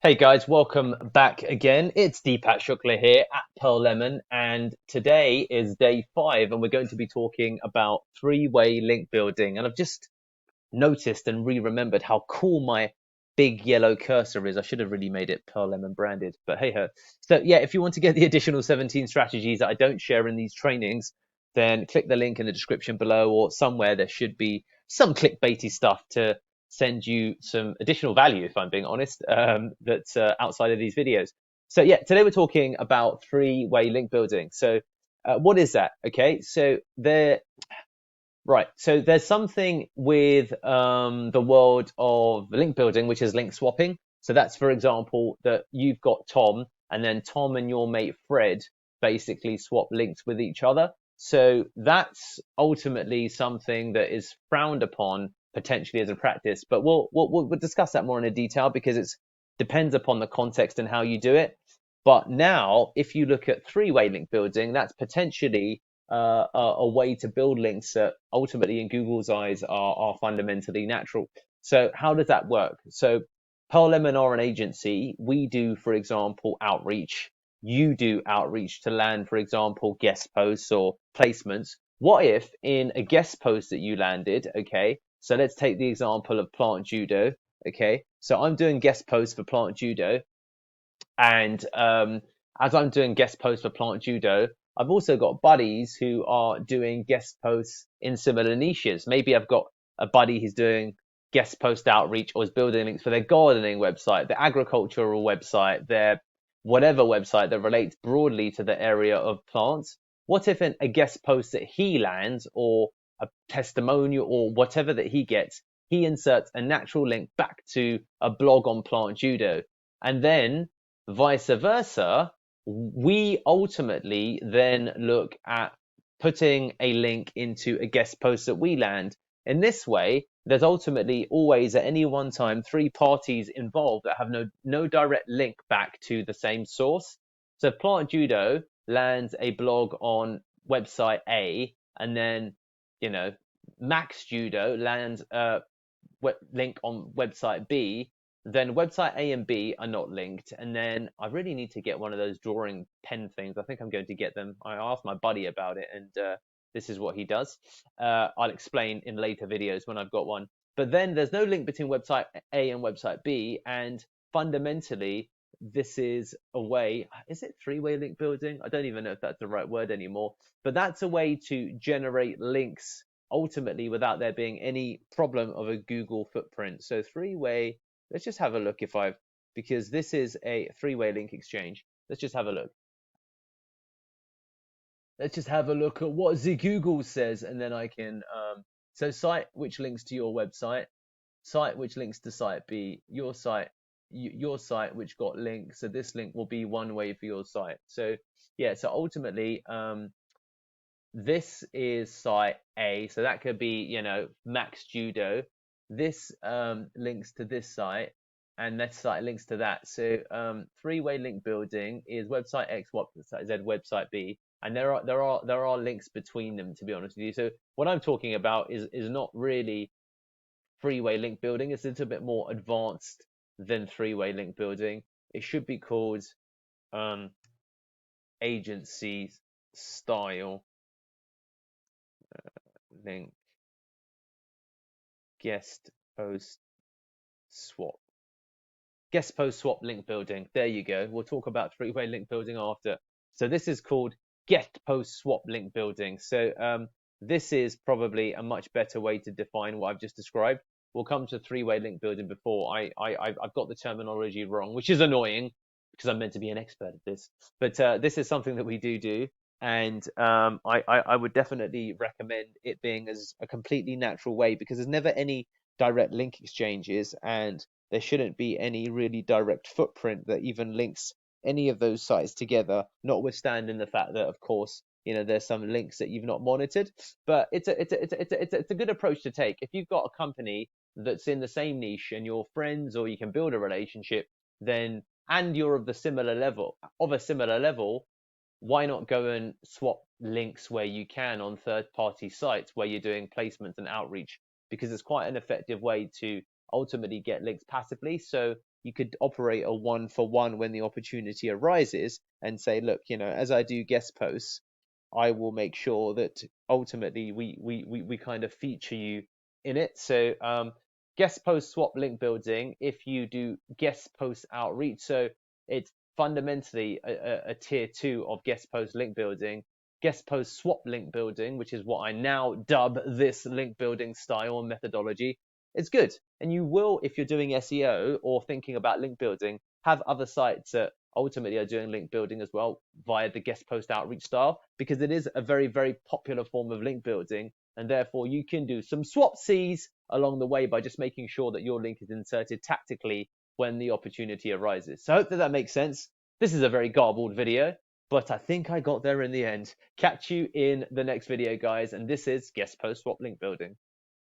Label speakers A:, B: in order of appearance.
A: Hey guys, welcome back again. It's Deepak Shukla here at Pearl Lemon, and today is day 5, and we're going to be talking about three-way link building. And I've just noticed and re-remembered how cool my big yellow cursor is. I should have really made it Pearl Lemon branded, but hey ho. So yeah, if you want to get the additional 17 strategies that I don't share in these trainings, then click the link in the description below, or somewhere there should be some clickbaity stuff to send you some additional value, if I'm being honest, that's outside of these videos. So yeah, today we're talking about three-way link building. So what is that? Okay, so right. So there's something with the world of link building, which is link swapping. So that's, for example, that you've got Tom, and then Tom and your mate Fred basically swap links with each other. So that's ultimately something that is frowned upon potentially as a practice. But we'll discuss that more in a detail because it depends upon the context and how you do it. But now, if you look at three-way link building, that's potentially a way to build links that ultimately in Google's eyes are fundamentally natural. So how does that work? So Pearl Lemon are an agency. We do, for example, outreach. You do outreach to land, for example, guest posts or placements. What if in a guest post that you landed, okay, so let's take the example of plant judo, okay, so I'm doing guest posts for plant judo, and as I'm doing guest posts for Plant Judo, I've also got buddies who are doing guest posts in similar niches. Maybe I've got a buddy who's doing guest post outreach or is building links for their gardening website, their agricultural website, their whatever website that relates broadly to the area of plants. What if a guest post that he lands or a testimonial or whatever that he gets, he inserts a natural link back to a blog on Plant Judo? And then vice versa, we ultimately then look at putting a link into a guest post that we land. In this way, there's ultimately always at any one time three parties involved that have no direct link back to the same source. So Plant Judo lands a blog on website A, and then you know Max Judo lands a link on website B, then website A and B are not linked. And then I really need to get one of those drawing pen things. I think I'm going to get them. I asked my buddy about it, and this is what he does. I'll explain in later videos when I've got one. But then there's no link between website A and website B. And fundamentally, this is a way, is it three-way link building? I don't even know if that's the right word anymore. But that's a way to generate links ultimately without there being any problem of a Google footprint. So three-way, let's just have a look if I've, because this is a three-way link exchange. Let's just have a look. Let's just have a look at what the Google says, and then I can, so site which links to your website, site which links to site B, your site, your site which got links. So this link will be one way for your site. So yeah, so ultimately, this is site A, so that could be, Max Judo. This links to this site, and this site links to that. So three-way link building is website X, website Z, website B, and there are links between them. To be honest with you, so what I'm talking about is not really three-way link building. It's a little bit more advanced than three-way link building. It should be called um, agency style link guest post swap. Guest post swap link building. There you go. We'll talk about three-way link building after. So this is called guest post swap link building. So this is probably a much better way to define what I've just described. We'll come to three-way link building before I've got the terminology wrong, which is annoying because I'm meant to be an expert at this. But this is something that we do, and I would definitely recommend it being as a completely natural way because there's never any direct link exchanges, and there shouldn't be any really direct footprint that even links any of those sites together, notwithstanding the fact that, of course, there's some links that you've not monitored. But it's a good approach to take. If you've got a company that's in the same niche and you're friends or you can build a relationship, then and you're of a similar level, why not go and swap links where you can on third-party sites where you're doing placements and outreach? Because it's quite an effective way to ultimately get links passively. So you could operate a 1-for-1 when the opportunity arises and say, look, as I do guest posts, I will make sure that ultimately we kind of feature you in it. So guest post swap link building, if you do guest post outreach, so it's fundamentally a tier 2 of guest post link building. Guest post swap link building, which is what I now dub this link building style and methodology, it's good. And you will, if you're doing SEO or thinking about link building, have other sites that ultimately are doing link building as well via the guest post outreach style, because it is a very, very popular form of link building. And therefore you can do some swapsies along the way by just making sure that your link is inserted tactically when the opportunity arises. So I hope that makes sense. This is a very garbled video, but I think I got there in the end. Catch you in the next video, guys. And this is guest post swap link building.